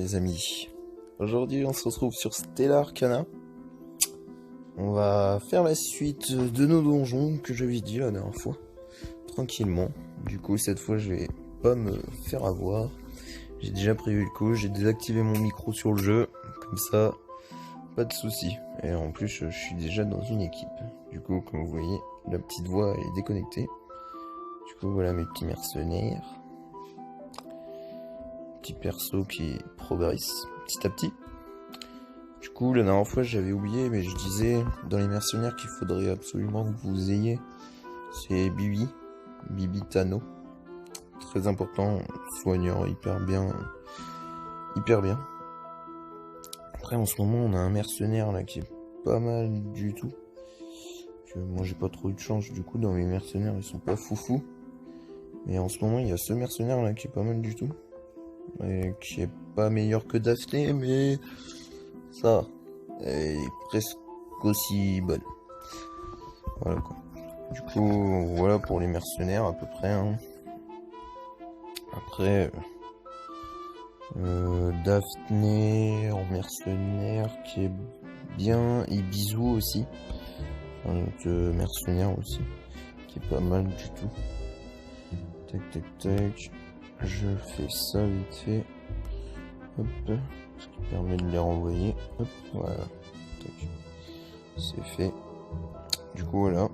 les amis. Aujourd'hui on se retrouve sur Stellar Arcana. On va faire la suite de nos donjons que j'avais dit la dernière fois. Tranquillement. Du coup cette fois je vais pas me faire avoir. J'ai déjà prévu le coup, j'ai désactivé mon micro sur le jeu. Comme ça, pas de soucis. Et en plus je suis déjà dans une équipe. Du coup comme vous voyez, la petite voix est déconnectée. Du coup voilà mes petits mercenaires. Petit perso qui progresse petit à petit. Du coup, la dernière fois j'avais oublié, mais je disais dans les mercenaires qu'il faudrait absolument que vous ayez, c'est Bibi Tano. Très important, soignant, hyper bien. Après en ce moment on a un mercenaire là qui est pas mal du tout. Moi j'ai pas trop eu de chance, du coup dans mes mercenaires ils sont pas foufou. Mais en ce moment il y a ce mercenaire là qui est pas mal du tout. Et qui est pas meilleur que Daphné, mais ça est presque aussi bonne. Voilà quoi. Du coup, voilà pour les mercenaires à peu près. Hein. Après, Daphné en mercenaire qui est bien, et Bisou aussi. Un autre mercenaire aussi, qui est pas mal du tout. Tac tac tac. Je fais ça vite fait. Hop. Ce qui permet de les renvoyer. Hop, voilà. Tac. C'est fait. Du coup, voilà.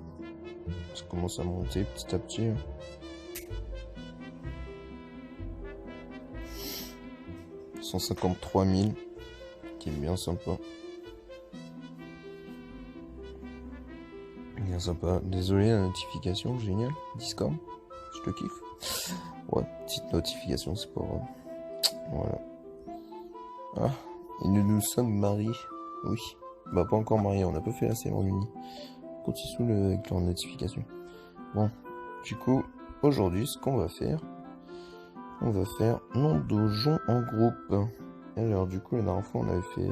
Ça commence à monter petit à petit. 153 000. Qui est bien sympa. Bien sympa. Désolé la notification, génial. Discord. Je te kiffe. Ouais, petite notification, c'est pas grave. Voilà. Ah, et nous sommes mariés. Oui. Bah pas encore mariés, on n'a pas fait la cérémonie. Continue avec leur notification. Bon, du coup, aujourd'hui, ce qu'on va faire, on va faire nom donjon en groupe. Alors du coup, la dernière fois, on avait fait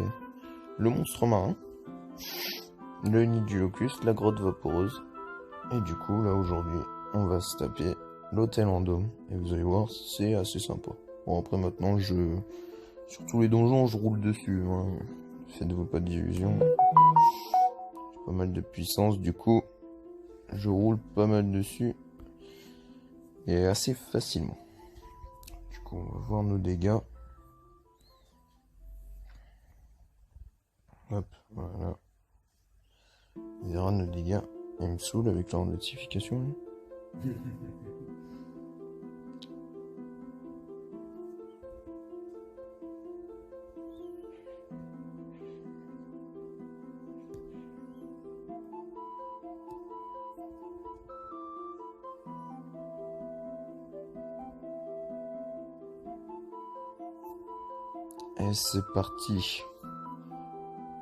le monstre marin, le nid du locuste, la grotte vaporeuse. Et du coup, là, aujourd'hui, on va se taper l'hôtel en dôme. Et vous allez voir, c'est assez sympa. Bon, après, maintenant, sur tous les donjons, je roule dessus. Hein. Faites-vous pas d'illusions. J'ai pas mal de puissance, du coup, je roule pas mal dessus. Et assez facilement. Du coup, on va voir nos dégâts. Hop, voilà. On verra nos dégâts. Il me saoule avec leur notification. Et c'est parti.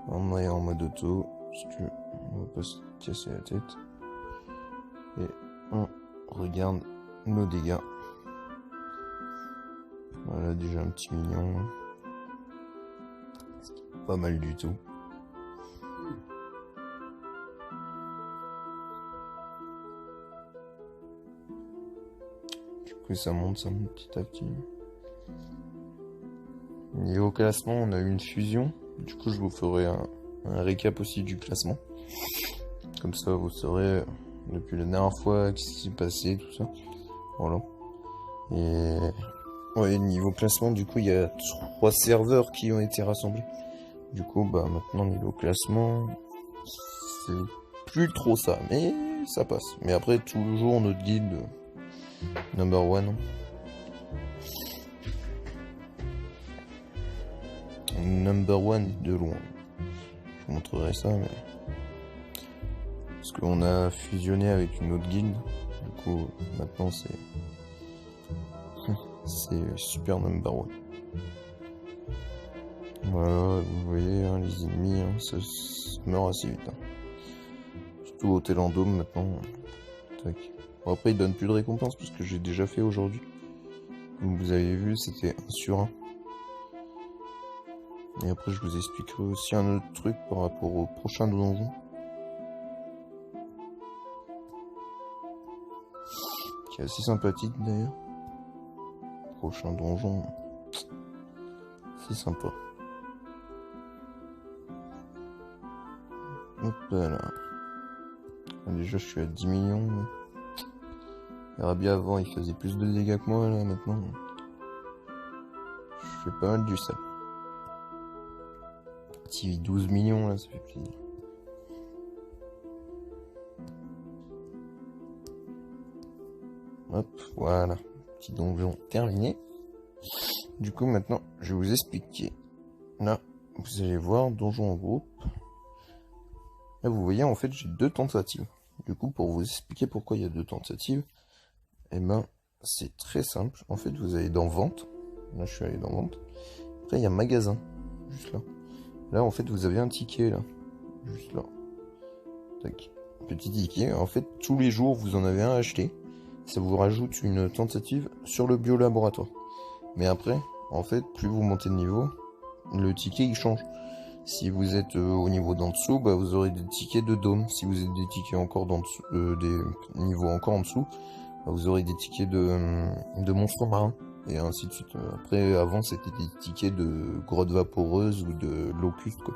On est en mode auto, parce que on va pas se casser la tête. Et on regarde nos dégâts. Voilà déjà un petit mignon. Pas mal du tout. Du coup ça monte petit à petit. Niveau classement, on a eu une fusion. Du coup, je vous ferai un récap aussi du classement. Comme ça, vous saurez depuis la dernière fois ce qui s'est passé, tout ça. Voilà. Et ouais, niveau classement, du coup, il y a 3 serveurs qui ont été rassemblés. Du coup, bah maintenant, niveau classement, c'est plus trop ça, mais ça passe. Mais après, toujours notre guide number one. Number one de loin. Je vous montrerai ça, mais... Parce qu'on a fusionné avec une autre guilde. Du coup, maintenant c'est... c'est super number one. Voilà, vous voyez, hein, les ennemis, hein, ça meurt assez vite. Hein. Surtout au Hôtel en Dôme, maintenant. Tac. Bon, après, ils donnent plus de récompenses, parce que j'ai déjà fait aujourd'hui. Comme vous avez vu, c'était 1 sur 1. Et après, je vous expliquerai aussi un autre truc par rapport au prochain donjon. Qui est assez sympathique d'ailleurs. Prochain donjon. C'est sympa. Hop là. Déjà, je suis à 10 millions. Arabia avant, il faisait plus de dégâts que moi, là, maintenant. Je fais pas mal du sale. Petit 12 millions, là, ça fait plaisir. Hop, voilà. Petit donjon terminé. Du coup, maintenant, je vais vous expliquer. Là, vous allez voir, donjon en groupe. Là, vous voyez, en fait, j'ai 2 tentatives. Du coup, pour vous expliquer pourquoi il y a 2 tentatives, eh ben, c'est très simple. En fait, vous allez dans vente. Là, je suis allé dans vente. Après, il y a magasin, juste là. Là, en fait, vous avez un ticket, là. Juste là. Tac. Petit ticket. En fait, tous les jours, vous en avez un à acheter. Ça vous rajoute une tentative sur le biolaboratoire. Mais après, en fait, plus vous montez de niveau, le ticket, il change. Si vous êtes au niveau d'en dessous, bah, vous aurez des tickets de dôme. Si vous êtes des tickets encore d'en dessous, des niveaux encore en dessous, bah, vous aurez des tickets de monstres marins. Et ainsi de suite. Après, avant, c'était des tickets de grottes vaporeuses ou de locustes, quoi.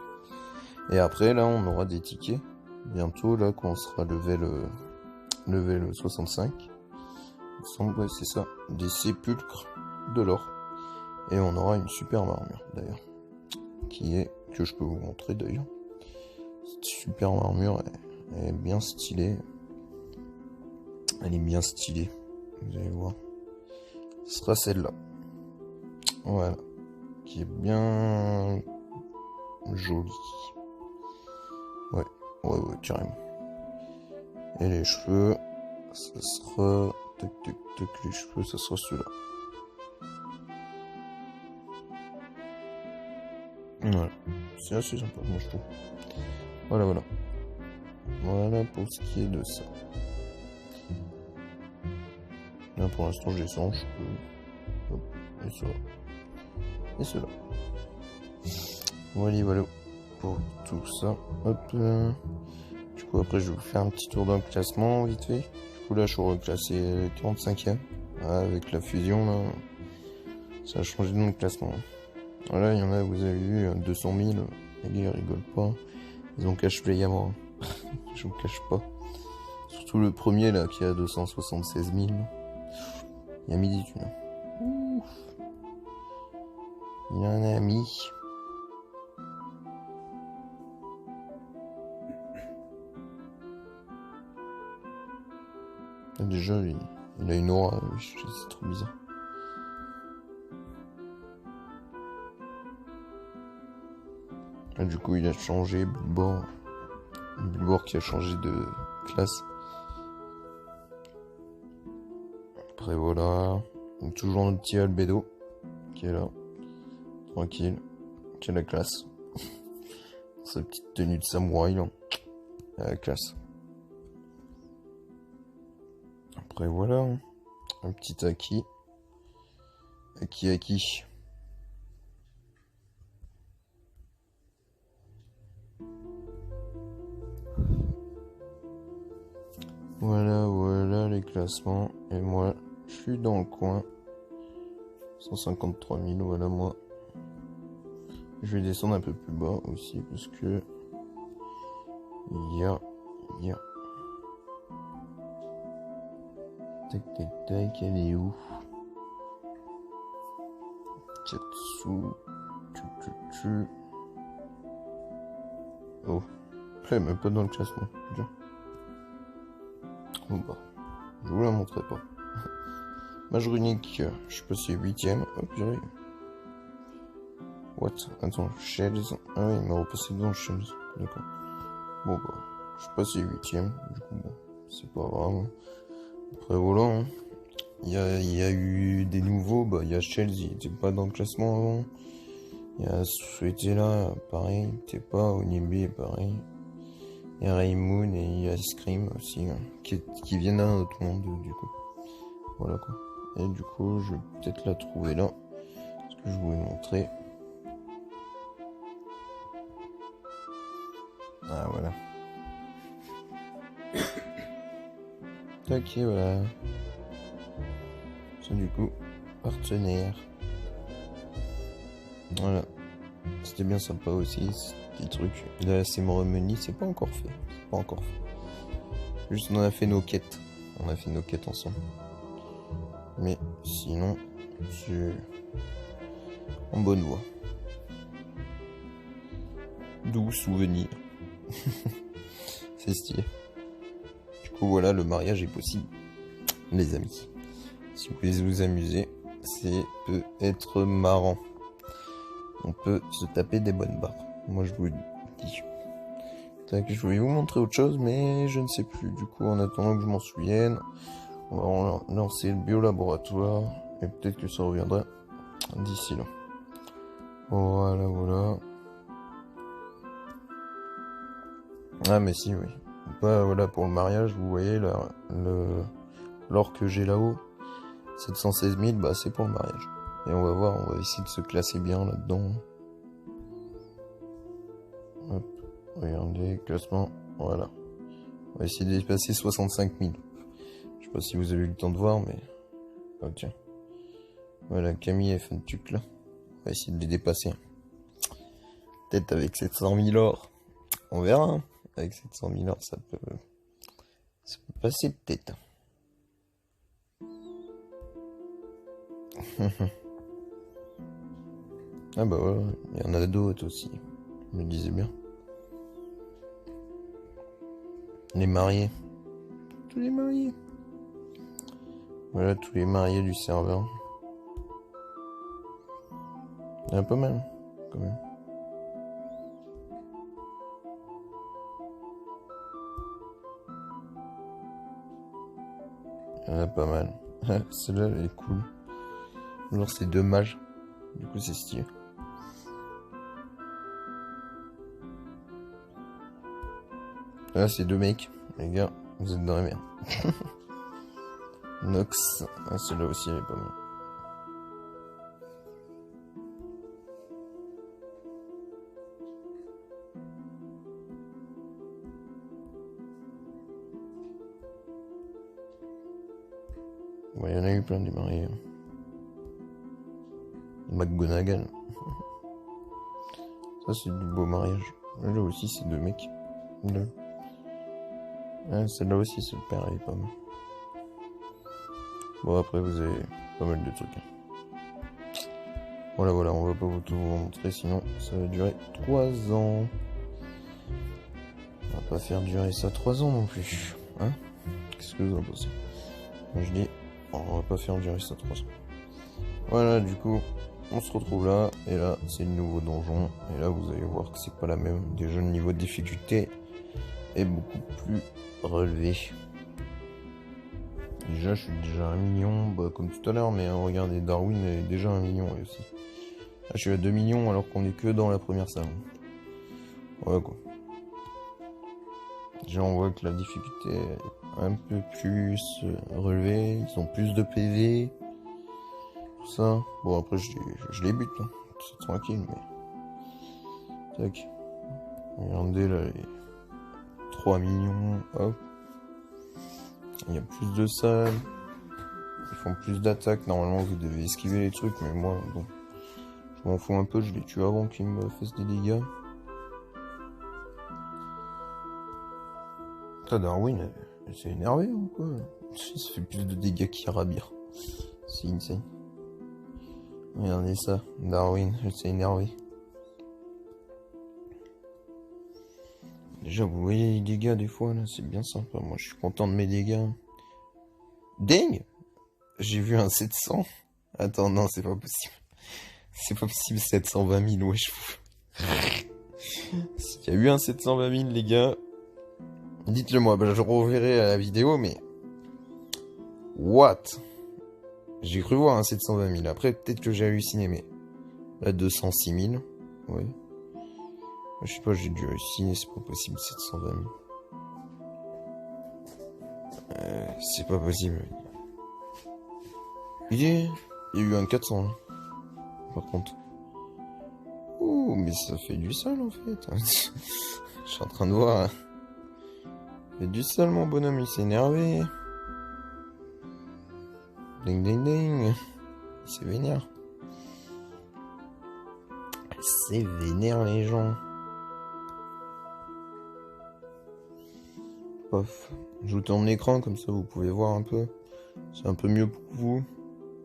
Et après, là, on aura des tickets. Bientôt, là, quand on sera level 65. Il me semble, ouais, c'est ça. Des sépulcres de l'or. Et on aura une superbe armure, d'ailleurs. Que je peux vous montrer, d'ailleurs. Cette superbe armure, elle est bien stylée. Elle est bien stylée. Vous allez voir. Ce sera celle-là. Voilà. Qui est bien jolie. Ouais, carrément. Et les cheveux, ça sera... Tac, tac, tac, les cheveux, ça sera celui-là. Voilà. C'est assez sympa, moi je trouve. Voilà. Voilà pour ce qui est de ça. Là pour l'instant je descends, je peux... Hop, et cela. Et cela. Voilà pour tout ça. Hop. Du coup après je vais vous faire un petit tour dans le classement vite fait. Du coup là je suis reclassé 45ème. Avec la fusion là. Ça a changé de nom de classement. Voilà, il y en a, vous avez vu, 200 000. Les gars ils rigolent pas. Ils ont cash play à moi. Je vous cache pas. Surtout le premier là qui a 276 000. Il a mis des thunes. Ouf. Il en a mis. Déjà, il a une aura, c'est trop bizarre. Et du coup, il a changé, Bulbor qui a changé de classe. Après, voilà. Donc, toujours notre petit Albédo qui est là. Tranquille. Qui a la classe. Sa petite tenue de samouraï, là. La classe. Après, voilà. Un petit Aki. Aki. Voilà les classements. Et moi, je suis dans le coin. 153 000, voilà moi. Je vais descendre un peu plus bas aussi parce que il y a tac, elle est où? Katsu. Oh, elle est même pas dans le classement. Putain. Bon bah, je vous la montrerai pas. Mage runique, je suis passé 8ème. Oh purée. What? Attends, Shells. Ah oui, il m'a repassé devant Shells. D'accord. Bon bah, je suis passé 8ème. Du coup, bon, c'est pas grave. Après voilà, hein. Il y a eu des nouveaux. Bah, il y a Shells, il était pas dans le classement avant. Il y a Souhaité là, pareil, il était pas. Onibi, pareil. Il y a Raymoon et il y a Ice Cream aussi, hein, qui viennent d'un autre monde, du coup. Voilà quoi. Et du coup, je vais peut-être la trouver là. Parce que je voulais montrer. Ah voilà. Ok, voilà. Ça du coup, partenaire. Voilà. C'était bien sympa aussi, ce petit truc. La cérémonie, c'est pas encore fait. C'est pas encore fait. Juste, on a fait nos quêtes. On a fait nos quêtes ensemble. Mais sinon, c'est en bonne voie. Doux souvenir. C'est stylé. Du coup, voilà, le mariage est possible. Les amis. Si vous voulez vous amuser, c'est peut être marrant. On peut se taper des bonnes barres. Moi, je vous le dis. Tac, je voulais vous montrer autre chose, mais je ne sais plus. Du coup, en attendant que je m'en souvienne, on va lancer le biolaboratoire. Et peut-être que ça reviendra d'ici là. Voilà, voilà. Ah, mais si, oui. Bah, voilà, pour le mariage, vous voyez, là, l'or que j'ai là-haut, 716 000, bah, c'est pour le mariage. Et on va voir, on va essayer de se classer bien là-dedans. Hop, regardez, classement, voilà. On va essayer de dépasser 65 000. Je sais pas si vous avez eu le temps de voir, mais... Oh, tiens. Voilà, Camille a fait un truc là. On va essayer de les dépasser. Peut-être avec 700 000 or. On verra, hein. Avec 700 000 or, ça peut passer peut-être. Ah bah voilà, il y en a d'autres aussi. Je me disais bien. Les mariés. Tous les mariés. Voilà, tous les mariés du serveur. Il y en a pas mal, quand même. Il y en a pas mal. Celle-là, elle est cool. Genre, c'est 2 mages. Du coup, c'est stylé. Là, c'est 2 mecs. Les gars, vous êtes dans la merde. Nox. Ah, celle-là aussi, elle est pas mal. Bon, il y en a eu plein des mariés. McGonagall. Ça, c'est du beau mariage. Là aussi, c'est 2 mecs. Là. Ah, celle-là aussi, c'est le père, elle est pas mal. Bon, après, vous avez pas mal de trucs. Voilà, voilà, on va pas vous tout vous montrer, sinon ça va durer 3 ans. On va pas faire durer ça 3 ans non plus. Hein? Qu'est-ce que vous en pensez? Moi, je dis, on va pas faire durer ça 3 ans. Voilà, du coup, on se retrouve là. Et là, c'est le nouveau donjon. Et là, vous allez voir que c'est pas la même. Déjà, le niveau de difficulté est beaucoup plus relevé. Déjà, je suis déjà à 1 million, bah, comme tout à l'heure, mais regardez, Darwin est déjà à 1 million lui aussi. Là, je suis à 2 millions alors qu'on est que dans la première salle. Voilà quoi. Déjà, on voit que la difficulté est un peu plus relevée, ils ont plus de PV, tout ça. Bon, après, je les bute, hein. C'est tranquille, mais... Tac. Regardez là, les 3 millions, hop. Il y a plus de salles. Ils font plus d'attaques. Normalement, vous devez esquiver les trucs, mais moi, bon. Je m'en fous un peu, je les tue avant qu'ils me fassent des dégâts. Putain, Darwin, elle s'est énervée ou quoi? Ça fait plus de dégâts qu'Irabir. C'est insane. Regardez ça, Darwin, elle s'est énervée. Déjà, vous voyez les dégâts des fois, là, c'est bien sympa. Moi, je suis content de mes dégâts. Ding! J'ai vu un 700. Attends, non, c'est pas possible. C'est pas possible, 720 000, wesh. S'il y a eu un 720 000, les gars, dites-le moi. Bah, je reverrai à la vidéo, mais... What? J'ai cru voir un 720 000. Après, peut-être que j'ai halluciné, mais... Là, 206 000. Ouais. Je sais pas, j'ai dû halluciner, c'est pas possible, 720 000. C'est pas possible. Il y a eu un 400, là. Par contre. Ouh, mais ça fait du sale, en fait. Je suis en train de voir. Il fait du sale, mon bonhomme, il s'est énervé. Ding, ding, ding. Il s'est vénère. C'est vénère les gens. Pof. Je vous tourne l'écran comme ça vous pouvez voir un peu. C'est un peu mieux pour vous.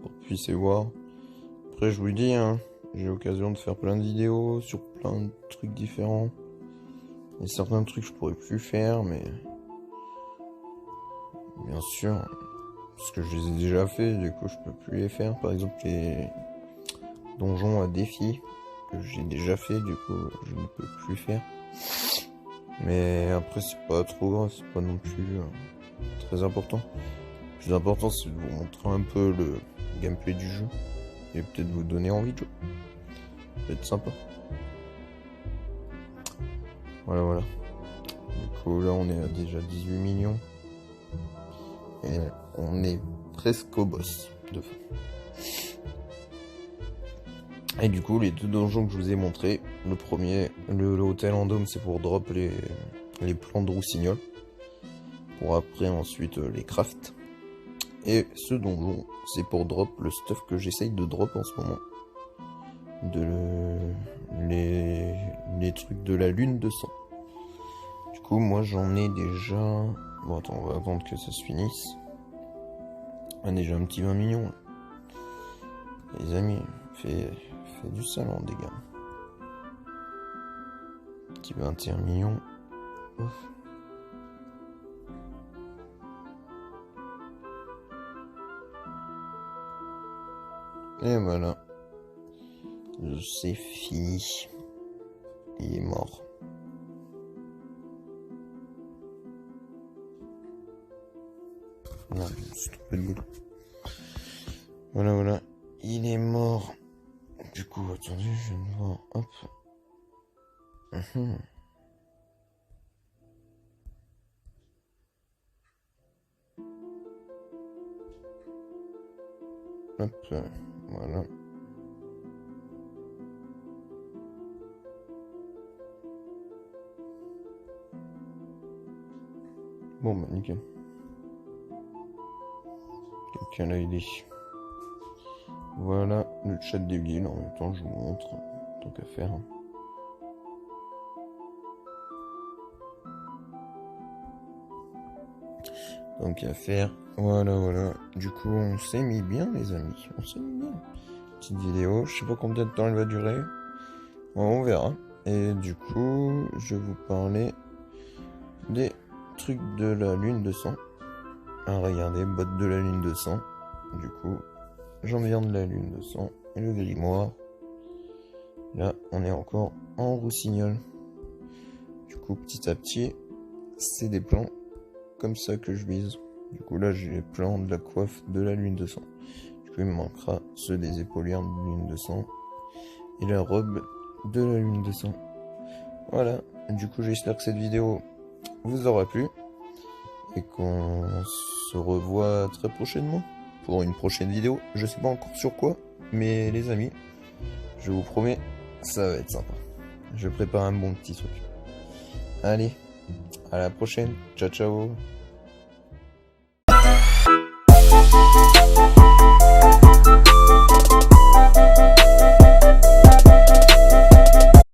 Pour que vous puissiez voir. Après je vous dis, hein, j'ai l'occasion de faire plein de vidéos sur plein de trucs différents. Il y a certains trucs que je pourrais plus faire, mais bien sûr, parce que je les ai déjà fait, du coup je peux plus les faire. Par exemple les donjons à défi que j'ai déjà fait, du coup je ne peux plus faire. Mais après c'est pas trop grave, c'est pas non plus très important. Le plus important c'est de vous montrer un peu le gameplay du jeu et peut-être vous donner envie de jouer. Ça peut être sympa. Voilà. Du coup là on est à déjà 18 millions. Et on est presque au boss de fin. Et du coup, les deux donjons que je vous ai montrés, le premier, l'hôtel en dôme, c'est pour drop les plans de rossignol. Pour après, ensuite, les craft. Et ce donjon, c'est pour drop le stuff que j'essaye de drop en ce moment. Les trucs de la lune de sang. Du coup, moi, j'en ai déjà... Bon, attends, on va attendre que ça se finisse. On a déjà un petit 20 millions. Là. Les amis, fait du sale en dégâts. Petit 21 millions. Ouf. Et voilà. C'est fini. Il est mort. Non, je me suis trompé de boulot. Voilà. Il est mort. Du coup, attendez, je vais voir. Hop. Hop, voilà. Bon, bah, nickel. Quelqu'un l'a aidé. Voilà le chat des villes, en même temps je vous montre, tant qu'à faire. Donc à faire, voilà. Du coup on s'est mis bien les amis, on s'est mis bien. Petite vidéo, je sais pas combien de temps elle va durer. On verra. Et du coup je vais vous parler des trucs de la lune de sang. Ah regardez, botte de la lune de sang. Du coup, j'en viens de la lune de sang et le grimoire. Là, on est encore en rossignol. Du coup, petit à petit, c'est des plans comme ça que je vise. Du coup, là, j'ai les plans de la coiffe de la lune de sang. Du coup, il me manquera ceux des épaulières de lune de sang et la robe de la lune de sang. Voilà. Du coup, j'espère que cette vidéo vous aura plu et qu'on se revoit très prochainement pour une prochaine vidéo. Je sais pas encore sur quoi, mais les amis, je vous promets, ça va être sympa. Je prépare un bon petit truc. Allez, à la prochaine. Ciao.